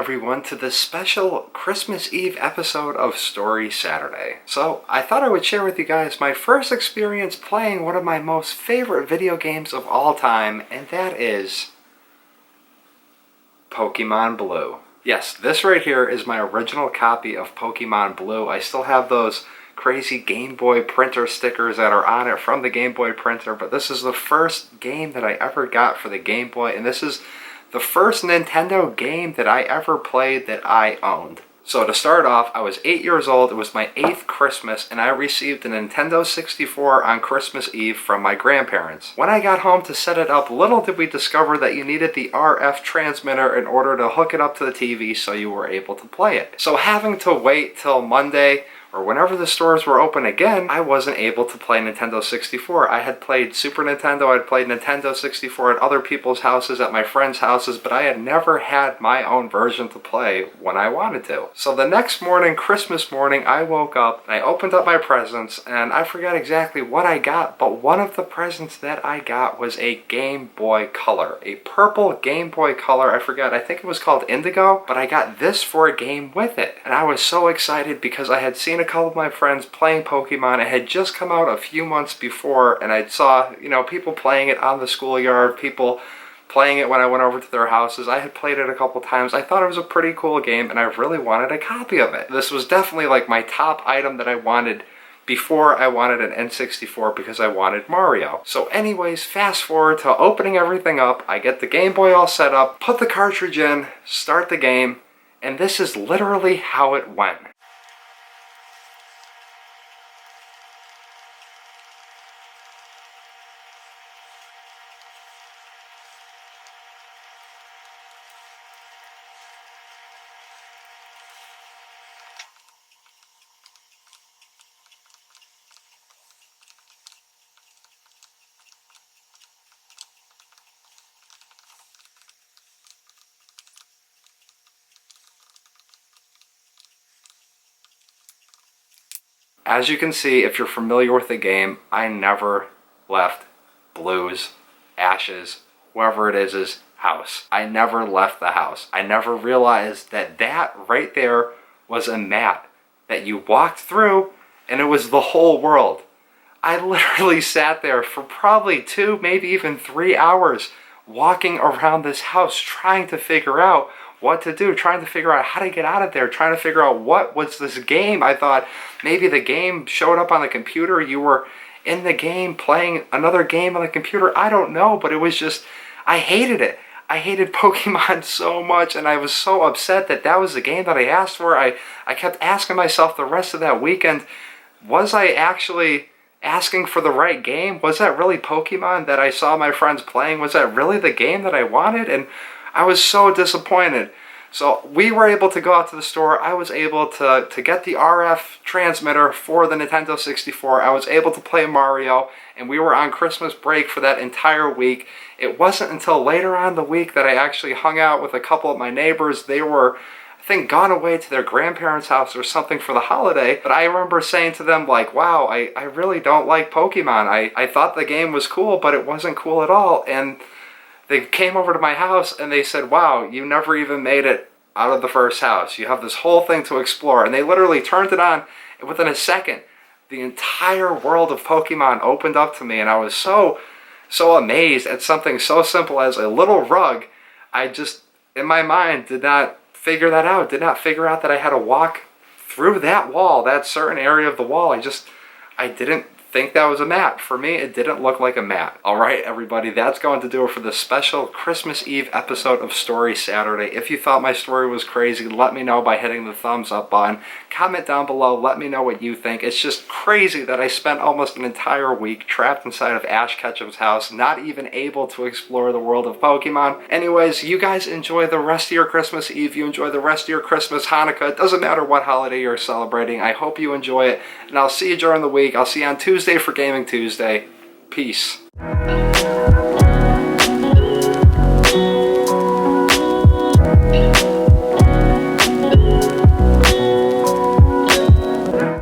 everyone to this special Christmas Eve episode of Story Saturday. So I thought I would share with you guys my first experience playing one of my most favorite video games of all time, and that is Pokemon Blue. Yes, this right here is my original copy of Pokemon Blue. I still have those crazy Game Boy printer stickers that are on it from the Game Boy printer, but this is the first game that I ever got for the Game Boy, and this is the first Nintendo game that I ever played that I owned. So to start off, I was 8 years old, it was my 8th Christmas, and I received a Nintendo 64 on Christmas Eve from my grandparents. When I got home to set it up, little did we discover that you needed the RF transmitter in order to hook it up to the TV so you were able to play it. So having to wait till Monday, or whenever the stores were open again, I wasn't able to play Nintendo 64. I had played Super Nintendo, I'd played Nintendo 64 at other people's houses, at my friends' houses, but I had never had my own version to play when I wanted to. So the next morning, Christmas morning, I woke up, and I opened up my presents, and I forgot exactly what I got, but one of the presents that I got was a Game Boy Color. A purple Game Boy Color, I forgot, I think it was called Indigo, but I got this for a game with it. And I was so excited because I had seen a couple of my friends playing Pokemon. It had just come out a few months before, and I saw, people playing it on the schoolyard, people playing it when I went over to their houses. I had played it a couple times. I thought it was a pretty cool game, and I really wanted a copy of it. This was definitely like my top item that I wanted before I wanted an N64 because I wanted Mario. So anyways, fast forward to opening everything up. I get the Game Boy all set up, put the cartridge in, start the game, and this is literally how it went. As you can see, if you're familiar with the game, I never left Blue's, Ash's, whoever it is' house. I never left the house. I never realized that that right there was a mat that you walked through, and it was the whole world. I literally sat there for probably 2, maybe even 3 hours walking around this house trying to figure out what to do, trying to figure out how to get out of there, trying to figure out what was this game. I thought maybe the game showed up on the computer, you were in the game playing another game on the computer. I don't know, but it was just, I hated it. I hated Pokemon so much, and I was so upset that that was the game that I asked for. I kept asking myself the rest of that weekend, was I actually asking for the right game? Was that really Pokemon that I saw my friends playing? Was that really the game that I wanted? And I was so disappointed. So we were able to go out to the store. I was able to get the RF transmitter for the Nintendo 64. I was able to play Mario, and we were on Christmas break for that entire week. It wasn't until later on in the week that I actually hung out with a couple of my neighbors. They were, I think, gone away to their grandparents' house or something for the holiday. But I remember saying to them, like, wow, I really don't like Pokemon. I thought the game was cool, but it wasn't cool at all. And they came over to my house and they said, wow, you never even made it out of the first house. You have this whole thing to explore. And they literally turned it on, and within a second, the entire world of Pokemon opened up to me, and I was so amazed at something so simple as a little rug. I just, in my mind, did not figure that out, did not figure out that I had to walk through that wall, that certain area of the wall. I didn't think that was a mat. For me, it didn't look like a mat. Alright, everybody, that's going to do it for this special Christmas Eve episode of Story Saturday. If you thought my story was crazy, let me know by hitting the thumbs up button. Comment down below, let me know what you think. It's just crazy that I spent almost an entire week trapped inside of Ash Ketchum's house, not even able to explore the world of Pokemon. Anyways, you guys enjoy the rest of your Christmas Eve, you enjoy the rest of your Christmas, Hanukkah. It doesn't matter what holiday you're celebrating. I hope you enjoy it, and I'll see you during the week. I'll see you on Tuesday for Gaming Tuesday. Peace.